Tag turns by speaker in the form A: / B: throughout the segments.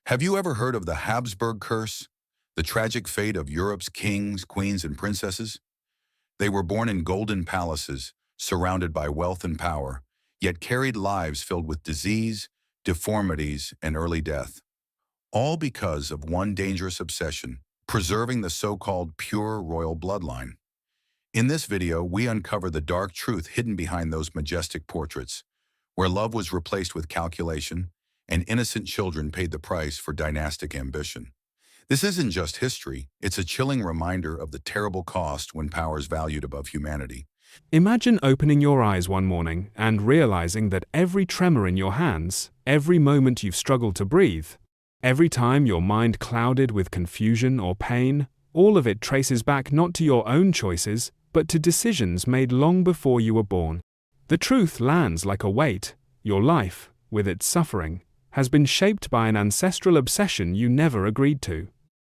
A: Have you ever heard of the Habsburg Curse? The tragic fate of Europe's kings, queens, and princesses? They were born in golden palaces, surrounded by wealth and power, yet carried lives filled with disease, deformities, and early death. All because of one dangerous obsession, preserving the so-called pure royal bloodline. In this video, we uncover the dark truth hidden behind those majestic portraits, where love was replaced with calculation, and innocent children paid the price for dynastic ambition. This isn't just history, it's a chilling reminder of the terrible cost when power is valued above humanity.
B: Imagine opening your eyes one morning and realizing that every tremor in your hands, every moment you've struggled to breathe, every time your mind clouded with confusion or pain, all of it traces back not to your own choices, but to decisions made long before you were born. The truth lands like a weight. Your life, with its suffering, has been shaped by an ancestral obsession you never agreed to.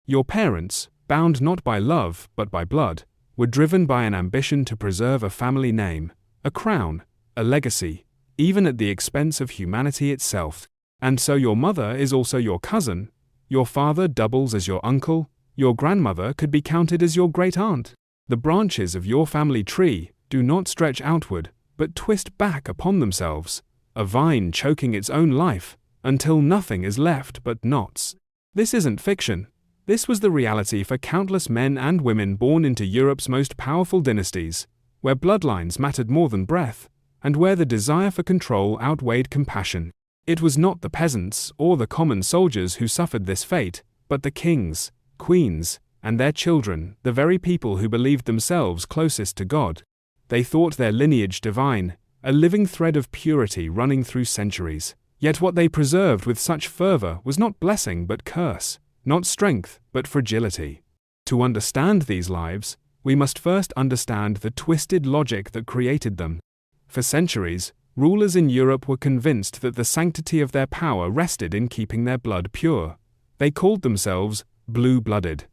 B: Your parents, bound not by love but by blood, were driven by an ambition to preserve a family name, a crown, a legacy, even at the expense of humanity itself. And so your mother is also your cousin, your father doubles as your uncle, your grandmother could be counted as your great-aunt. The branches of your family tree do not stretch outward, but twist back upon themselves, a vine choking its own life, until nothing is left but knots. This isn't fiction. This was the reality for countless men and women born into Europe's most powerful dynasties, where bloodlines mattered more than breath, and where the desire for control outweighed compassion. It was not the peasants or the common soldiers who suffered this fate, but the kings, queens, and their children, the very people who believed themselves closest to God. They thought their lineage divine, a living thread of purity running through centuries. Yet what they preserved with such fervor was not blessing but curse, not strength but fragility. To understand these lives, we must first understand the twisted logic that created them. For centuries, rulers in Europe were convinced that the sanctity of their power rested in keeping their blood pure. They called themselves blue-blooded.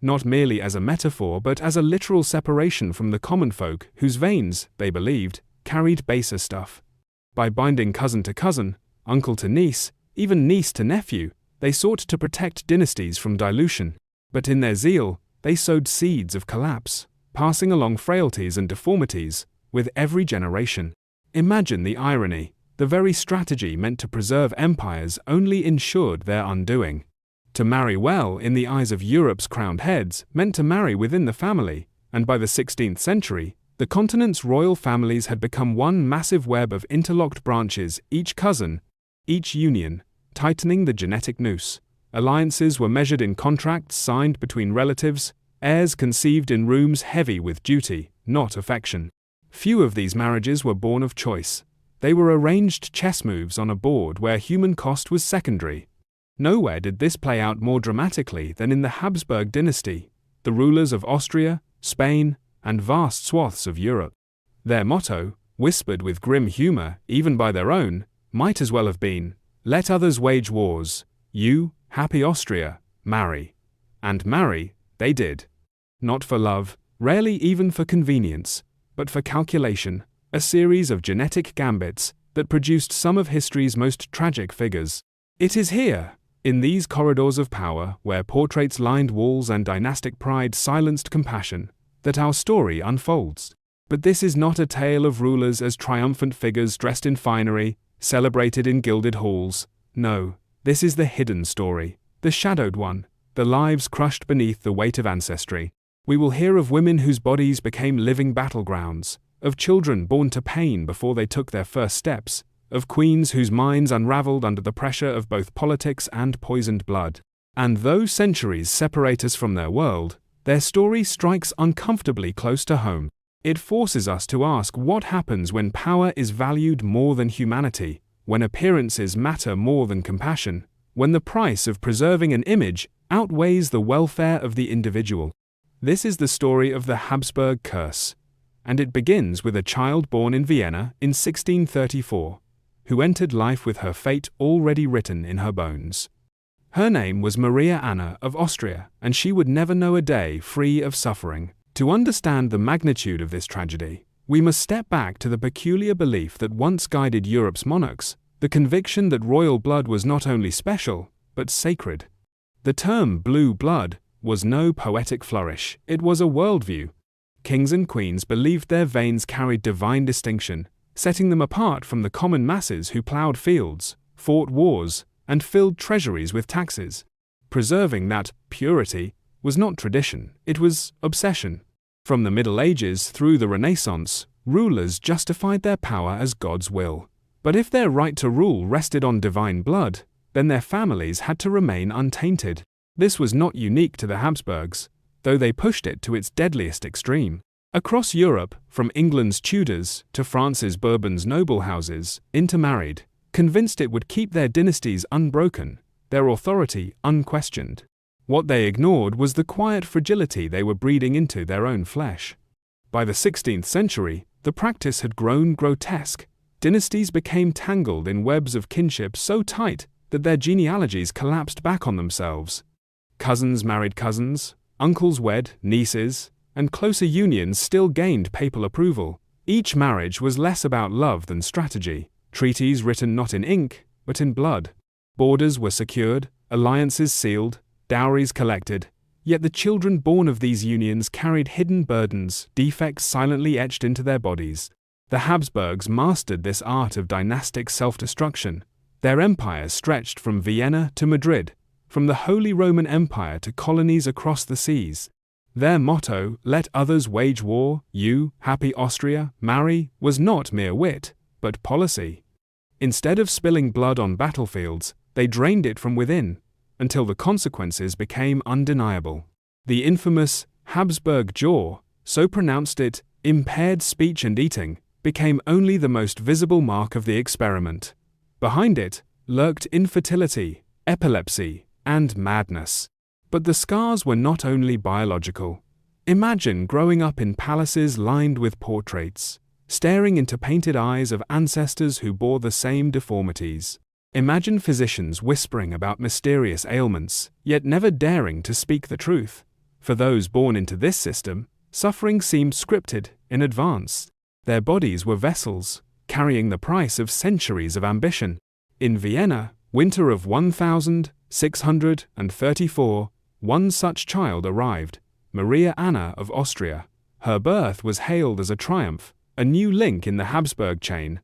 B: Not merely as a metaphor but as a literal separation from the common folk whose veins, they believed, carried baser stuff. By binding cousin to cousin, uncle to niece, even niece to nephew, they sought to protect dynasties from dilution. But in their zeal, they sowed seeds of collapse, passing along frailties and deformities with every generation. Imagine the irony. The very strategy meant to preserve empires only ensured their undoing. To marry well in the eyes of Europe's crowned heads meant to marry within the family, and by the 16th century, the continent's royal families had become one massive web of interlocked branches, each cousin, each union, tightening the genetic noose. Alliances were measured in contracts signed between relatives, heirs conceived in rooms heavy with duty, not affection. Few of these marriages were born of choice. They were arranged chess moves on a board where human cost was secondary. Nowhere did this play out more dramatically than in the Habsburg dynasty, the rulers of Austria, Spain, and vast swaths of Europe. Their motto, whispered with grim humor, even by their own, might as well have been, "Let others wage wars, you, happy Austria, marry." And marry, they did. Not for love, rarely even for convenience, but for calculation, a series of genetic gambits that produced some of history's most tragic figures. It is here, in these corridors of power, where portraits lined walls and dynastic pride silenced compassion, that our story unfolds. But this is not a tale of rulers as triumphant figures dressed in finery, celebrated in gilded halls. No, this is the hidden story, the shadowed one, the lives crushed beneath the weight of ancestry. We will hear of women whose bodies became living battlegrounds, of children born to pain before they took their first steps, of queens whose minds unraveled under the pressure of both politics and poisoned blood. And though centuries separate us from their world, their story strikes uncomfortably close to home. It forces us to ask what happens when power is valued more than humanity, when appearances matter more than compassion, when the price of preserving an image outweighs the welfare of the individual. This is the story of the Habsburg Curse, and it begins with a child born in Vienna in 1634, who entered life with her fate already written in her bones. Her name was Maria Anna of Austria, and she would never know a day free of suffering. To understand the magnitude of this tragedy, we must step back to the peculiar belief that once guided Europe's monarchs, the conviction that royal blood was not only special, but sacred. The term blue blood was no poetic flourish, it was a worldview. Kings and queens believed their veins carried divine distinction, setting them apart from the common masses who plowed fields, fought wars, and filled treasuries with taxes. Preserving that purity was not tradition, it was obsession. From the Middle Ages through the Renaissance, rulers justified their power as God's will. But if their right to rule rested on divine blood, then their families had to remain untainted. This was not unique to the Habsburgs, though they pushed it to its deadliest extreme. Across Europe, from England's Tudors to France's Bourbon's noble houses, intermarried, convinced it would keep their dynasties unbroken, their authority unquestioned. What they ignored was the quiet fragility they were breeding into their own flesh. By the 16th century, the practice had grown grotesque. Dynasties became tangled in webs of kinship so tight that their genealogies collapsed back on themselves. Cousins married cousins, uncles wed nieces, and closer unions still gained papal approval. Each marriage was less about love than strategy, treaties written not in ink, but in blood. Borders were secured, alliances sealed, dowries collected, yet the children born of these unions carried hidden burdens, defects silently etched into their bodies. The Habsburgs mastered this art of dynastic self-destruction. Their empire stretched from Vienna to Madrid, from the Holy Roman Empire to colonies across the seas. Their motto, "Let others wage war, you, happy Austria, marry," was not mere wit, but policy. Instead of spilling blood on battlefields, they drained it from within, until the consequences became undeniable. The infamous Habsburg jaw, so pronounced it, impaired speech and eating, became only the most visible mark of the experiment. Behind it lurked infertility, epilepsy, and madness. But the scars were not only biological. Imagine growing up in palaces lined with portraits, staring into painted eyes of ancestors who bore the same deformities. Imagine physicians whispering about mysterious ailments, yet never daring to speak the truth. For those born into this system, suffering seemed scripted in advance. Their bodies were vessels, carrying the price of centuries of ambition. In Vienna, winter of 1634, one such child arrived, Maria Anna of Austria. Her birth was hailed as a triumph, a new link in the Habsburg chain.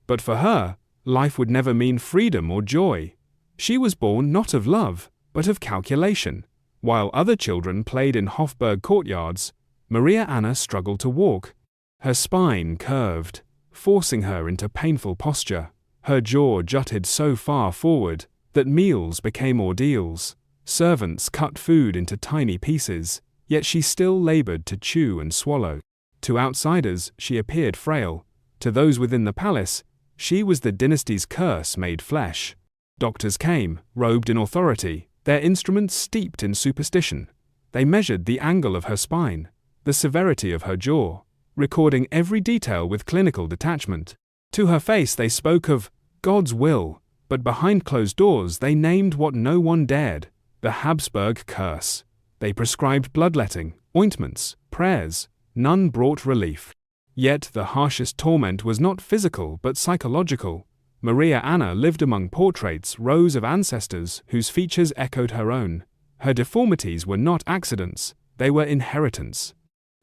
B: But for her, life would never mean freedom or joy. She was born not of love, but of calculation. While other children played in Hofburg courtyards, Maria Anna struggled to walk. Her spine curved, forcing her into painful posture. Her jaw jutted so far forward that meals became ordeals. Servants cut food into tiny pieces, yet she still labored to chew and swallow. To outsiders, she appeared frail. To those within the palace, she was the dynasty's curse made flesh. Doctors came, robed in authority, their instruments steeped in superstition. They measured the angle of her spine, the severity of her jaw, recording every detail with clinical detachment. To her face they spoke of God's will, but behind closed doors they named what no one dared, the Habsburg Curse. They prescribed bloodletting, ointments, prayers. None brought relief. Yet the harshest torment was not physical but psychological. Maria Anna lived among portraits, rows of ancestors whose features echoed her own. Her deformities were not accidents, they were inheritance.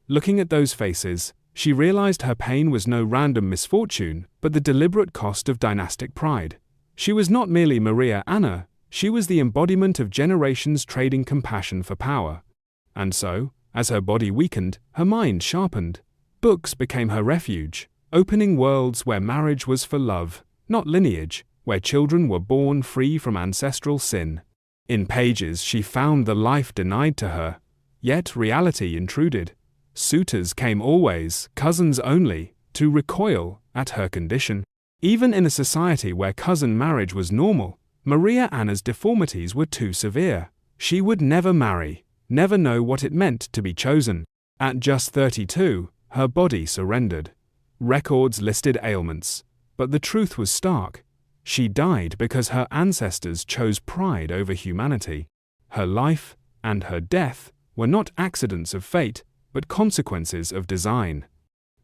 B: Looking at those faces, she realized her pain was no random misfortune, but the deliberate cost of dynastic pride. She was not merely Maria Anna, she was the embodiment of generations trading compassion for power. And so, as her body weakened, her mind sharpened. Books became her refuge, opening worlds where marriage was for love, not lineage, where children were born free from ancestral sin. In pages she found the life denied to her, yet reality intruded. Suitors came always, cousins only, to recoil at her condition. Even in a society where cousin marriage was normal, Maria Anna's deformities were too severe. She would never marry, never know what it meant to be chosen. At just 32, her body surrendered. Records listed ailments, but the truth was stark. She died because her ancestors chose pride over humanity. Her life and her death were not accidents of fate, but consequences of design.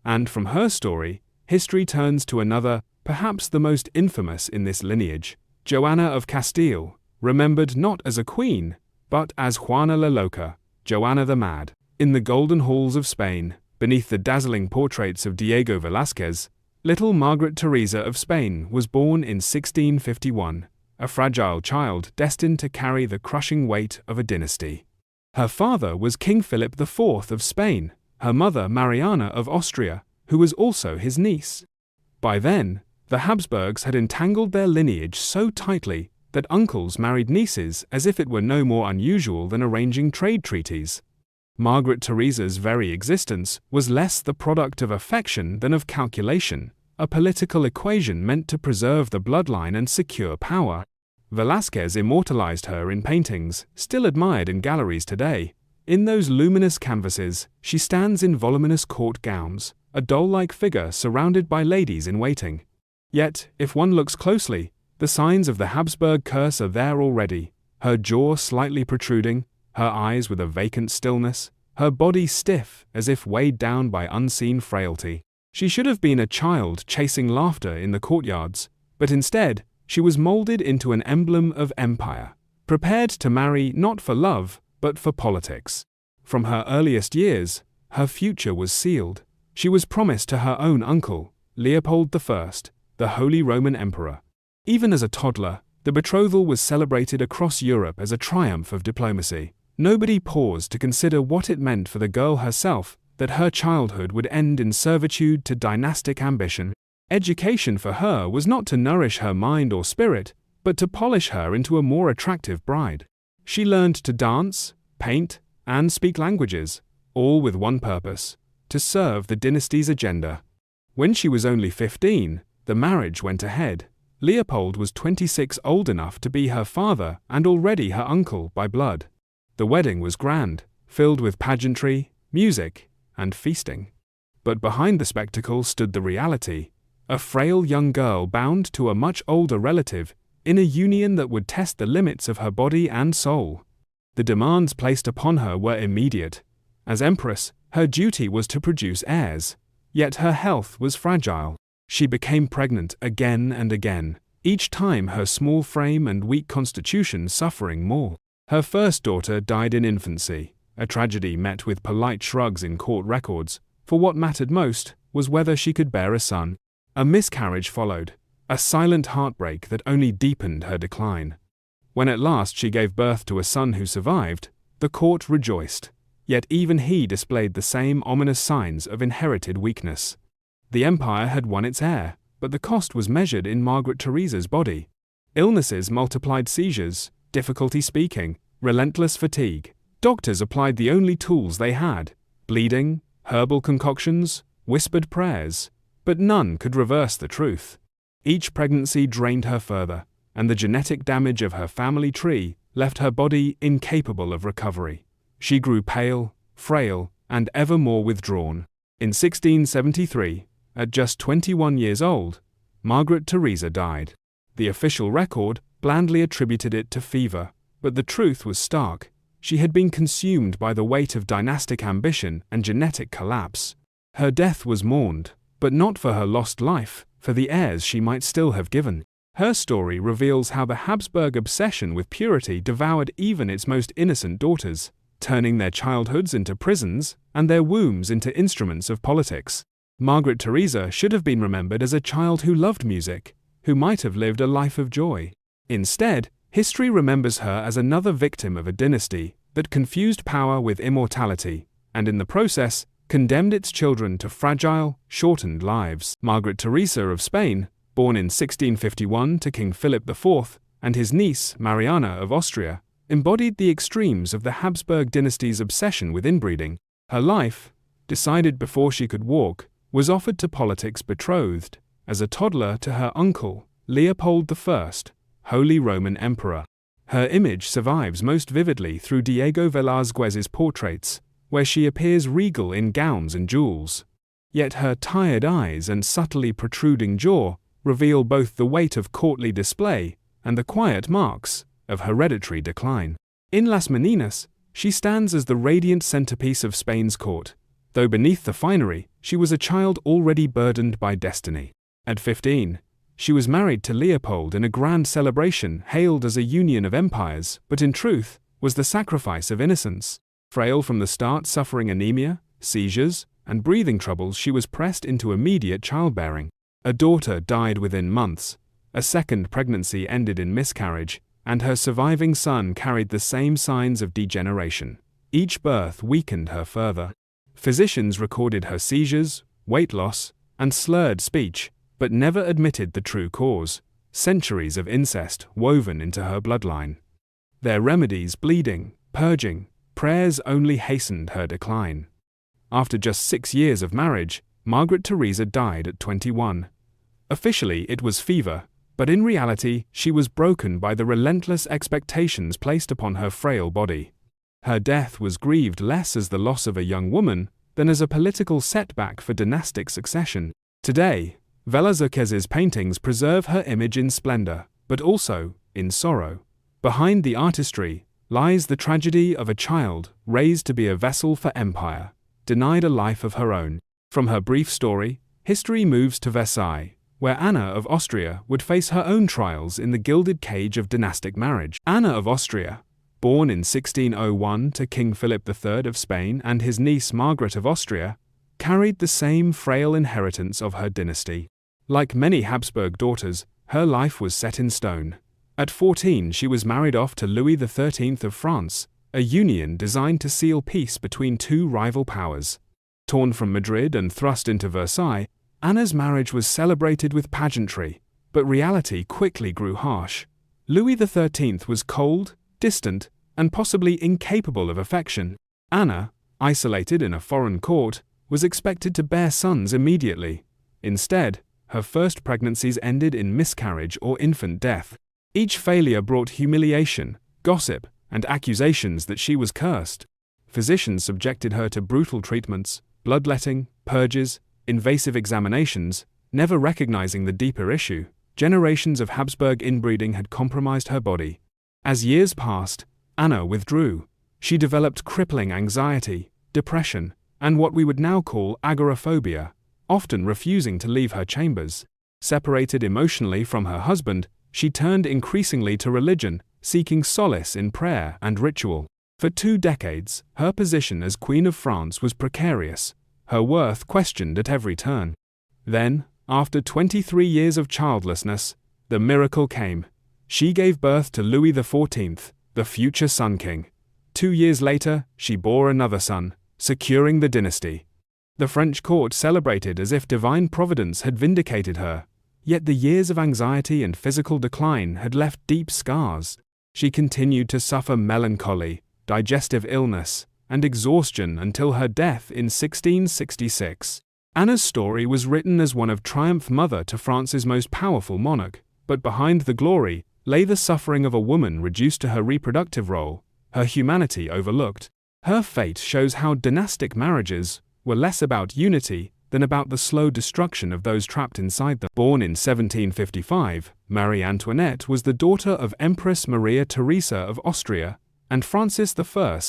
B: And from her story, history turns to another, perhaps the most infamous in this lineage, Joanna of Castile, remembered not as a queen, but as Juana la Loca, Joanna the Mad. In the golden halls of Spain, beneath the dazzling portraits of Diego Velázquez, little Margaret Teresa of Spain was born in 1651, a fragile child destined to carry the crushing weight of a dynasty. Her father was King Philip IV of Spain, her mother Mariana of Austria, who was also his niece. By then, the Habsburgs had entangled their lineage so tightly that uncles married nieces as if it were no more unusual than arranging trade treaties. Margaret Teresa's very existence was less the product of affection than of calculation, a political equation meant to preserve the bloodline and secure power. Velázquez immortalized her in paintings, still admired in galleries today. In those luminous canvases, she stands in voluminous court gowns, a doll-like figure surrounded by ladies in waiting. Yet, if one looks closely, the signs of the Habsburg Curse are there already, her jaw slightly protruding, her eyes with a vacant stillness, her body stiff as if weighed down by unseen frailty. She should have been a child chasing laughter in the courtyards, but instead, she was molded into an emblem of empire, prepared to marry not for love, but for politics. From her earliest years, her future was sealed. She was promised to her own uncle, Leopold I, the Holy Roman Emperor. Even as a toddler, the betrothal was celebrated across Europe as a triumph of diplomacy. Nobody paused to consider what it meant for the girl herself that her childhood would end in servitude to dynastic ambition. Education for her was not to nourish her mind or spirit, but to polish her into a more attractive bride. She learned to dance, paint, and speak languages, all with one purpose: to serve the dynasty's agenda. When she was only 15, the marriage went ahead. Leopold was 26, old enough to be her father and already her uncle by blood. The wedding was grand, filled with pageantry, music, and feasting. But behind the spectacle stood the reality: a frail young girl bound to a much older relative in a union that would test the limits of her body and soul. The demands placed upon her were immediate. As empress, her duty was to produce heirs. Yet her health was fragile. She became pregnant again and again, each time her small frame and weak constitution suffering more. Her first daughter died in infancy, a tragedy met with polite shrugs in court records, for what mattered most was whether she could bear a son. A miscarriage followed, a silent heartbreak that only deepened her decline. When at last she gave birth to a son who survived, the court rejoiced, yet even he displayed the same ominous signs of inherited weakness. The empire had won its heir, but the cost was measured in Margaret Teresa's body. Illnesses multiplied: seizures, difficulty speaking, relentless fatigue. Doctors applied the only tools they had: bleeding, herbal concoctions, whispered prayers. But none could reverse the truth. Each pregnancy drained her further, and the genetic damage of her family tree left her body incapable of recovery. She grew pale, frail, and ever more withdrawn. In 1673, at just 21 years old, Margaret Teresa died. The official record blandly attributed it to fever, but the truth was stark. She had been consumed by the weight of dynastic ambition and genetic collapse. Her death was mourned, but not for her lost life, for the heirs she might still have given. Her story reveals how the Habsburg obsession with purity devoured even its most innocent daughters, turning their childhoods into prisons and their wombs into instruments of politics. Margaret Teresa should have been remembered as a child who loved music, who might have lived a life of joy. Instead, history remembers her as another victim of a dynasty that confused power with immortality, and in the process, condemned its children to fragile, shortened lives. Margaret Teresa of Spain, born in 1651 to King Philip IV, and his niece, Mariana of Austria, embodied the extremes of the Habsburg dynasty's obsession with inbreeding. Her life, decided before she could walk, was offered to politics betrothed, as a toddler to her uncle, Leopold I, Holy Roman Emperor. Her image survives most vividly through Diego Velázquez's portraits, where she appears regal in gowns and jewels. Yet her tired eyes and subtly protruding jaw reveal both the weight of courtly display and the quiet marks of hereditary decline. In Las Meninas, she stands as the radiant centerpiece of Spain's court, though beneath the finery, she was a child already burdened by destiny. At 15, she was married to Leopold in a grand celebration hailed as a union of empires, but in truth, was the sacrifice of innocence. Frail from the start, suffering anemia, seizures, and breathing troubles, she was pressed into immediate childbearing. A daughter died within months, a second pregnancy ended in miscarriage, and her surviving son carried the same signs of degeneration. Each birth weakened her further. Physicians recorded her seizures, weight loss, and slurred speech, but never admitted the true cause: centuries of incest woven into her bloodline. Their remedies, bleeding, purging, prayers only hastened her decline. After just 6 years of marriage, Margaret Theresa died at 21. Officially, it was fever, but in reality, she was broken by the relentless expectations placed upon her frail body. Her death was grieved less as the loss of a young woman than as a political setback for dynastic succession. Today, Velázquez's paintings preserve her image in splendor, but also in sorrow. Behind the artistry lies the tragedy of a child raised to be a vessel for empire, denied a life of her own. From her brief story, history moves to Versailles, where Anna of Austria would face her own trials in the gilded cage of dynastic marriage. Anna of Austria, born in 1601 to King Philip III of Spain and his niece Margaret of Austria, carried the same frail inheritance of her dynasty. Like many Habsburg daughters, her life was set in stone. At 14, she was married off to Louis XIII of France, a union designed to seal peace between two rival powers. Torn from Madrid and thrust into Versailles, Anna's marriage was celebrated with pageantry, but reality quickly grew harsh. Louis XIII was cold, distant, and possibly incapable of affection. Anna, isolated in a foreign court, was expected to bear sons immediately. Instead, her first pregnancies ended in miscarriage or infant death. Each failure brought humiliation, gossip, and accusations that she was cursed. Physicians subjected her to brutal treatments, bloodletting, purges, invasive examinations, never recognizing the deeper issue. Generations of Habsburg inbreeding had compromised her body. As years passed, Anna withdrew. She developed crippling anxiety, depression, and what we would now call agoraphobia, often refusing to leave her chambers. Separated emotionally from her husband, she turned increasingly to religion, seeking solace in prayer and ritual. For 2 decades, her position as Queen of France was precarious, her worth questioned at every turn. Then, after 23 years of childlessness, the miracle came. She gave birth to Louis XIV, the future Sun King. 2 years later, she bore another son, securing the dynasty. The French court celebrated as if divine providence had vindicated her, yet the years of anxiety and physical decline had left deep scars. She continued to suffer melancholy, digestive illness, and exhaustion until her death in 1666. Anna's story was written as one of triumph, mother to France's most powerful monarch, but behind the glory lay the suffering of a woman reduced to her reproductive role, her humanity overlooked. Her fate shows how dynastic marriages were less about unity than about the slow destruction of those trapped inside them. Born in 1755, Marie Antoinette was the daughter of Empress Maria Theresa of Austria and Francis I,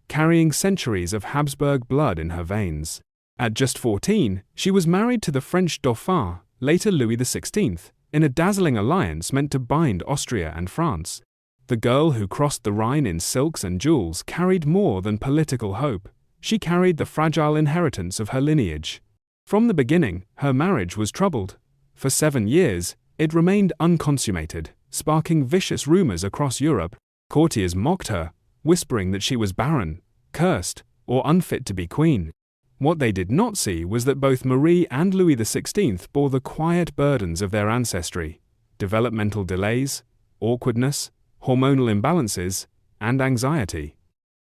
B: carrying centuries of Habsburg blood in her veins. At just 14, she was married to the French Dauphin, later Louis XVI, in a dazzling alliance meant to bind Austria and France. The girl who crossed the Rhine in silks and jewels carried more than political hope. She carried the fragile inheritance of her lineage. From the beginning, her marriage was troubled. For 7 years, it remained unconsummated, sparking vicious rumors across Europe. Courtiers mocked her, whispering that she was barren, cursed, or unfit to be queen. What they did not see was that both Marie and Louis XVI bore the quiet burdens of their ancestry: developmental delays, awkwardness, hormonal imbalances, and anxiety.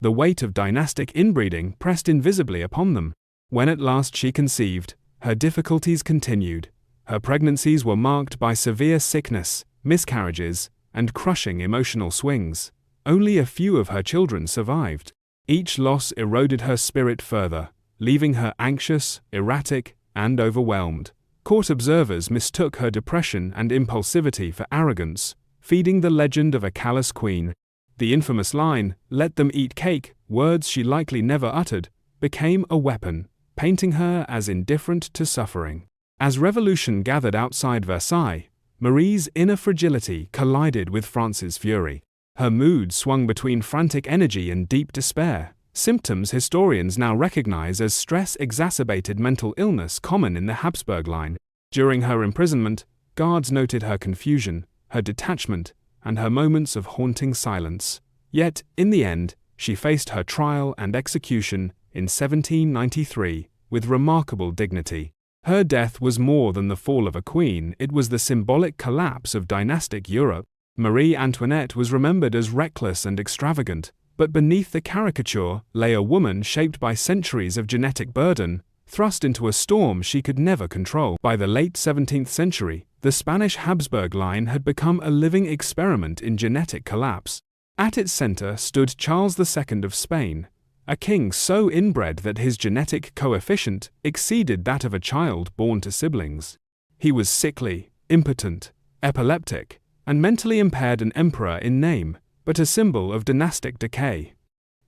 B: The weight of dynastic inbreeding pressed invisibly upon them. When at last she conceived, her difficulties continued. Her pregnancies were marked by severe sickness, miscarriages, and crushing emotional swings. Only a few of her children survived. Each loss eroded her spirit further, leaving her anxious, erratic, and overwhelmed. Court observers mistook her depression and impulsivity for arrogance, feeding the legend of a callous queen. The infamous line, "Let them eat cake," words she likely never uttered, became a weapon, painting her as indifferent to suffering. As revolution gathered outside Versailles, Marie's inner fragility collided with France's fury. Her mood swung between frantic energy and deep despair, symptoms historians now recognize as stress-exacerbated mental illness common in the Habsburg line. During her imprisonment, guards noted her confusion, her detachment, and her moments of haunting silence. Yet, in the end, she faced her trial and execution in 1793 with remarkable dignity. Her death was more than the fall of a queen, it was the symbolic collapse of dynastic Europe. Marie Antoinette was remembered as reckless and extravagant, but beneath the caricature lay a woman shaped by centuries of genetic burden, thrust into a storm she could never control. By the late 17th century, the Spanish Habsburg line had become a living experiment in genetic collapse. At its center stood Charles II of Spain, a king so inbred that his genetic coefficient exceeded that of a child born to siblings. He was sickly, impotent, epileptic, and mentally impaired, an emperor in name, but a symbol of dynastic decay.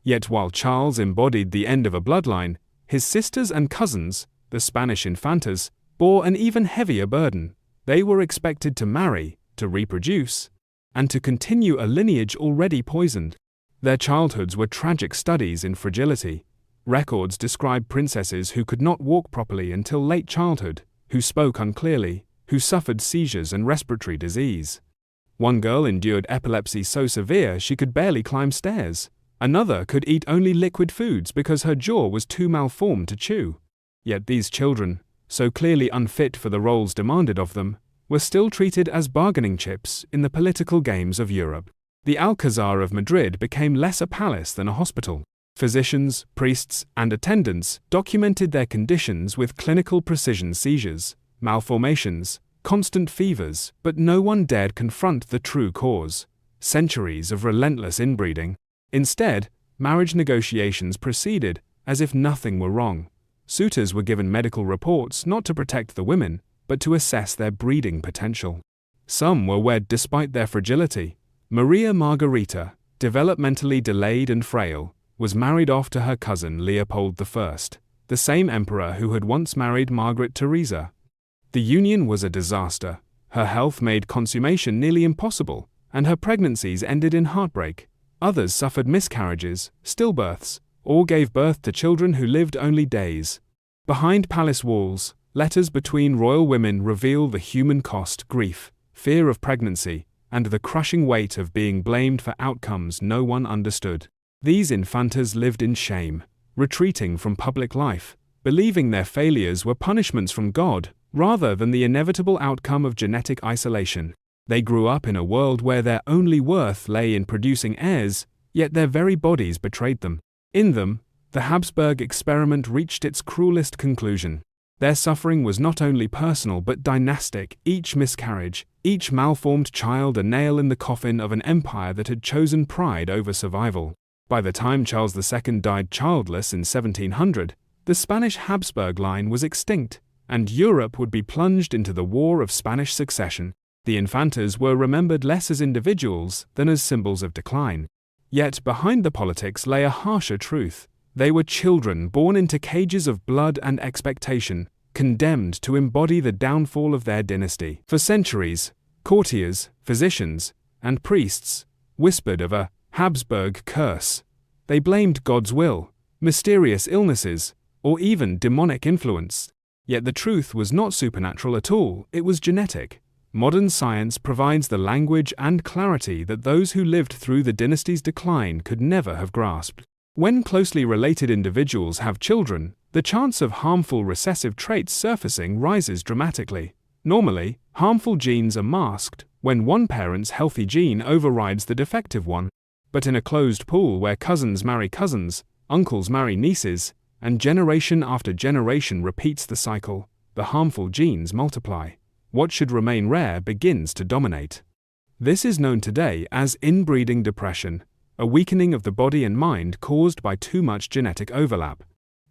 B: Yet while Charles embodied the end of a bloodline, his sisters and cousins, the Spanish infantas, bore an even heavier burden. They were expected to marry, to reproduce, and to continue a lineage already poisoned. Their childhoods were tragic studies in fragility. Records describe princesses who could not walk properly until late childhood, who spoke unclearly, who suffered seizures and respiratory disease. One girl endured epilepsy so severe she could barely climb stairs. Another could eat only liquid foods because her jaw was too malformed to chew. Yet these children, so clearly unfit for the roles demanded of them, were still treated as bargaining chips in the political games of Europe. The Alcazar of Madrid became less a palace than a hospital. Physicians, priests, and attendants documented their conditions with clinical precision: seizures, malformations, constant fevers, but no one dared confront the true cause: centuries of relentless inbreeding. Instead, marriage negotiations proceeded as if nothing were wrong. Suitors were given medical reports not to protect the women, but to assess their breeding potential. Some were wed despite their fragility. Maria Margherita, developmentally delayed and frail, was married off to her cousin Leopold I, the same emperor who had once married Margaret Theresa. The union was a disaster. Her health made consummation nearly impossible, and her pregnancies ended in heartbreak. Others suffered miscarriages, stillbirths, or gave birth to children who lived only days. Behind palace walls, letters between royal women reveal the human cost: grief, fear of pregnancy, and the crushing weight of being blamed for outcomes no one understood. These infantas lived in shame, retreating from public life, believing their failures were punishments from God, rather than the inevitable outcome of genetic isolation. They grew up in a world where their only worth lay in producing heirs, yet their very bodies betrayed them. In them, the Habsburg experiment reached its cruelest conclusion. Their suffering was not only personal but dynastic, each miscarriage, each malformed child a nail in the coffin of an empire that had chosen pride over survival. By the time Charles II died childless in 1700, the Spanish Habsburg line was extinct, and Europe would be plunged into the War of Spanish Succession. The infantas were remembered less as individuals than as symbols of decline. Yet behind the politics lay a harsher truth. They were children born into cages of blood and expectation, condemned to embody the downfall of their dynasty. For centuries, courtiers, physicians, and priests whispered of a Habsburg curse. They blamed God's will, mysterious illnesses, or even demonic influence. Yet the truth was not supernatural at all, it was genetic. Modern science provides the language and clarity that those who lived through the dynasty's decline could never have grasped. When closely related individuals have children, the chance of harmful recessive traits surfacing rises dramatically. Normally, harmful genes are masked when one parent's healthy gene overrides the defective one. But in a closed pool where cousins marry cousins, uncles marry nieces, and generation after generation repeats the cycle, the harmful genes multiply. What should remain rare begins to dominate. This is known today as inbreeding depression, a weakening of the body and mind caused by too much genetic overlap.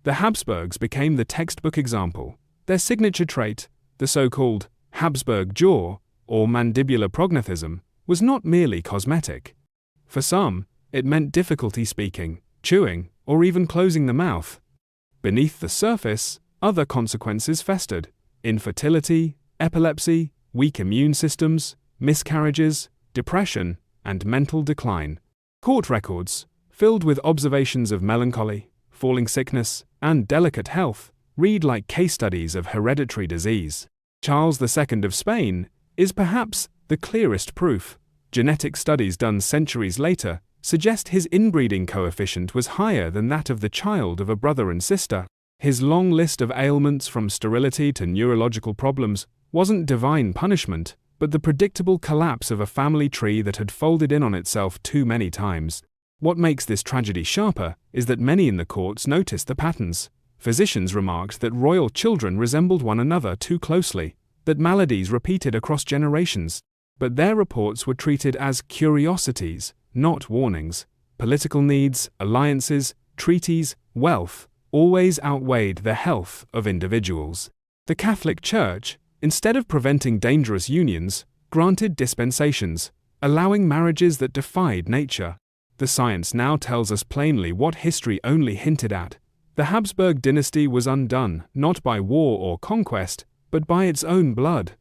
B: The Habsburgs became the textbook example. Their signature trait, the so-called Habsburg jaw, or mandibular prognathism, was not merely cosmetic. For some, it meant difficulty speaking, chewing, or even closing the mouth. Beneath the surface, other consequences festered: infertility, epilepsy, weak immune systems, miscarriages, depression, and mental decline. Court records, filled with observations of melancholy, falling sickness, and delicate health, read like case studies of hereditary disease. Charles II of Spain is perhaps the clearest proof. Genetic studies done centuries later suggest his inbreeding coefficient was higher than that of the child of a brother and sister. His long list of ailments from sterility to neurological problems wasn't divine punishment, but the predictable collapse of a family tree that had folded in on itself too many times. What makes this tragedy sharper is that many in the courts noticed the patterns. Physicians remarked that royal children resembled one another too closely, that maladies repeated across generations. But their reports were treated as curiosities, not warnings. Political needs, alliances, treaties, wealth always outweighed the health of individuals. The Catholic Church, instead of preventing dangerous unions, granted dispensations, allowing marriages that defied nature. The science now tells us plainly what history only hinted at. The Habsburg dynasty was undone, not by war or conquest, but by its own blood.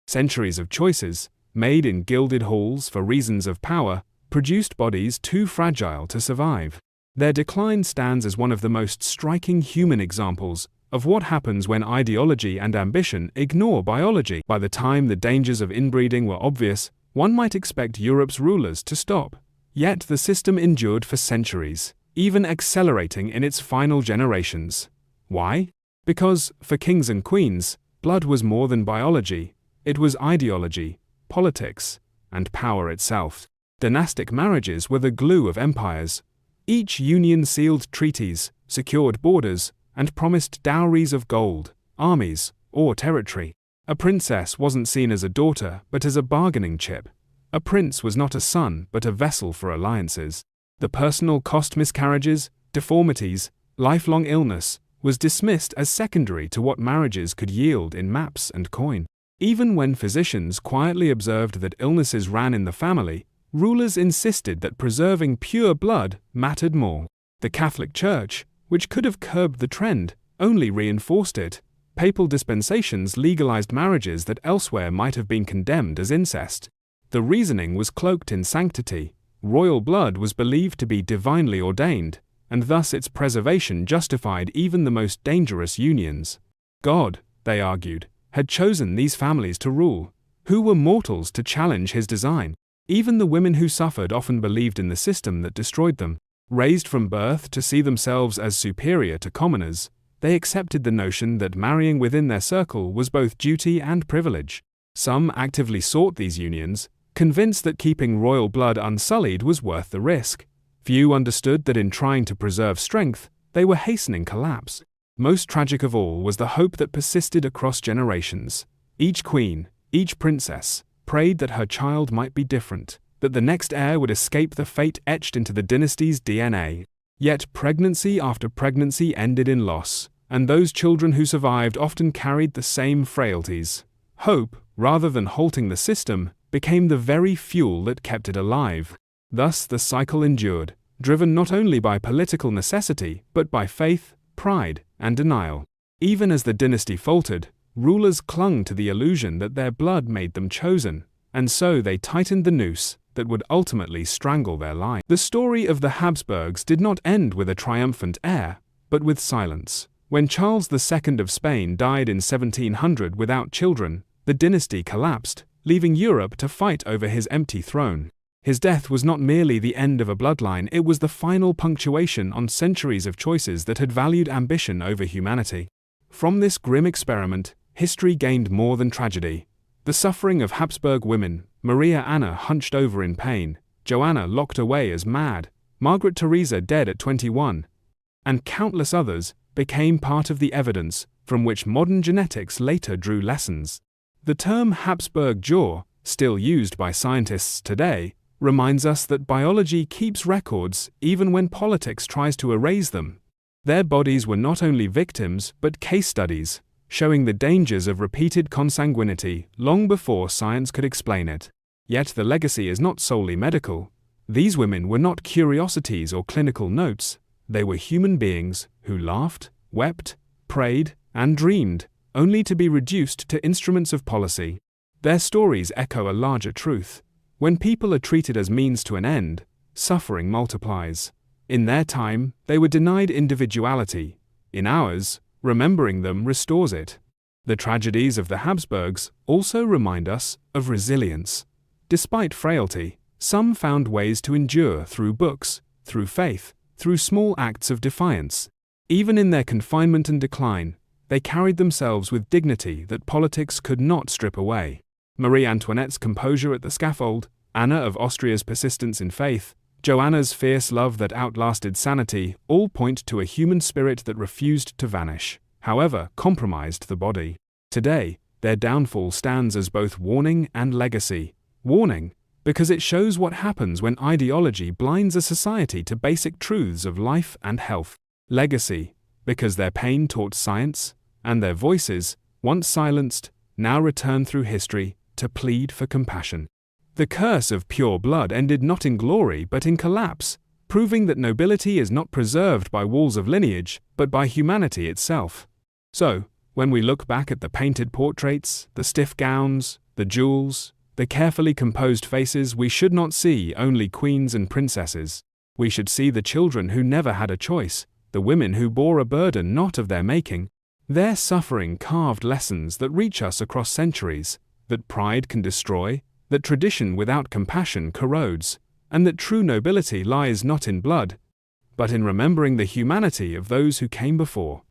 B: Centuries of choices, made in gilded halls for reasons of power, produced bodies too fragile to survive. Their decline stands as one of the most striking human examples of what happens when ideology and ambition ignore biology. By the time the dangers of inbreeding were obvious, one might expect Europe's rulers to stop. Yet the system endured for centuries, even accelerating in its final generations. Why? Because, for kings and queens, blood was more than biology. It was ideology, politics, and power itself. Dynastic marriages were the glue of empires. Each union sealed treaties, secured borders, and promised dowries of gold, armies, or territory. A princess wasn't seen as a daughter, but as a bargaining chip. A prince was not a son, but a vessel for alliances. The personal cost miscarriages, deformities, lifelong illness was dismissed as secondary to what marriages could yield in maps and coin. Even when physicians quietly observed that illnesses ran in the family, rulers insisted that preserving pure blood mattered more. The Catholic Church, which could have curbed the trend, only reinforced it. Papal dispensations legalized marriages that elsewhere might have been condemned as incest. The reasoning was cloaked in sanctity. Royal blood was believed to be divinely ordained, and thus its preservation justified even the most dangerous unions. God, they argued, had chosen these families to rule. Who were mortals to challenge his design? Even the women who suffered often believed in the system that destroyed them. Raised from birth to see themselves as superior to commoners, they accepted the notion that marrying within their circle was both duty and privilege. Some actively sought these unions, convinced that keeping royal blood unsullied was worth the risk. Few understood that in trying to preserve strength, they were hastening collapse. Most tragic of all was the hope that persisted across generations. Each queen, each princess, prayed that her child might be different, that the next heir would escape the fate etched into the dynasty's DNA. Yet pregnancy after pregnancy ended in loss, and those children who survived often carried the same frailties. Hope, rather than halting the system, became the very fuel that kept it alive. Thus the cycle endured, driven not only by political necessity, but by faith, pride, and denial. Even as the dynasty faltered, rulers clung to the illusion that their blood made them chosen, and so they tightened the noose that would ultimately strangle their line. The story of the Habsburgs did not end with a triumphant heir, but with silence. When Charles II of Spain died in 1700 without children, the dynasty collapsed, leaving Europe to fight over his empty throne. His death was not merely the end of a bloodline, it was the final punctuation on centuries of choices that had valued ambition over humanity. From this grim experiment, history gained more than tragedy. The suffering of Habsburg women, Maria Anna hunched over in pain, Joanna locked away as mad, Margaret Theresa dead at 21, and countless others, became part of the evidence from which modern genetics later drew lessons. The term Habsburg jaw, still used by scientists today, reminds us that biology keeps records even when politics tries to erase them. Their bodies were not only victims but case studies, showing the dangers of repeated consanguinity long before science could explain it. Yet the legacy is not solely medical. These women were not curiosities or clinical notes, they were human beings who laughed, wept, prayed, and dreamed, only to be reduced to instruments of policy. Their stories echo a larger truth. When people are treated as means to an end, suffering multiplies. In their time, they were denied individuality. In ours, remembering them restores it. The tragedies of the Habsburgs also remind us of resilience. Despite frailty, some found ways to endure through books, through faith, through small acts of defiance. Even in their confinement and decline, they carried themselves with dignity that politics could not strip away. Marie Antoinette's composure at the scaffold, Anna of Austria's persistence in faith, Joanna's fierce love that outlasted sanity, all point to a human spirit that refused to vanish, however compromised the body. Today, their downfall stands as both warning and legacy. Warning, because it shows what happens when ideology blinds a society to basic truths of life and health. Legacy, because their pain taught science, and their voices, once silenced, now return through history to plead for compassion. The curse of pure blood ended not in glory but in collapse, proving that nobility is not preserved by walls of lineage, but by humanity itself. So, when we look back at the painted portraits, the stiff gowns, the jewels, the carefully composed faces, we should not see only queens and princesses. We should see the children who never had a choice, the women who bore a burden not of their making. Their suffering carved lessons that reach us across centuries, that pride can destroy, that tradition without compassion corrodes, and that true nobility lies not in blood, but in remembering the humanity of those who came before.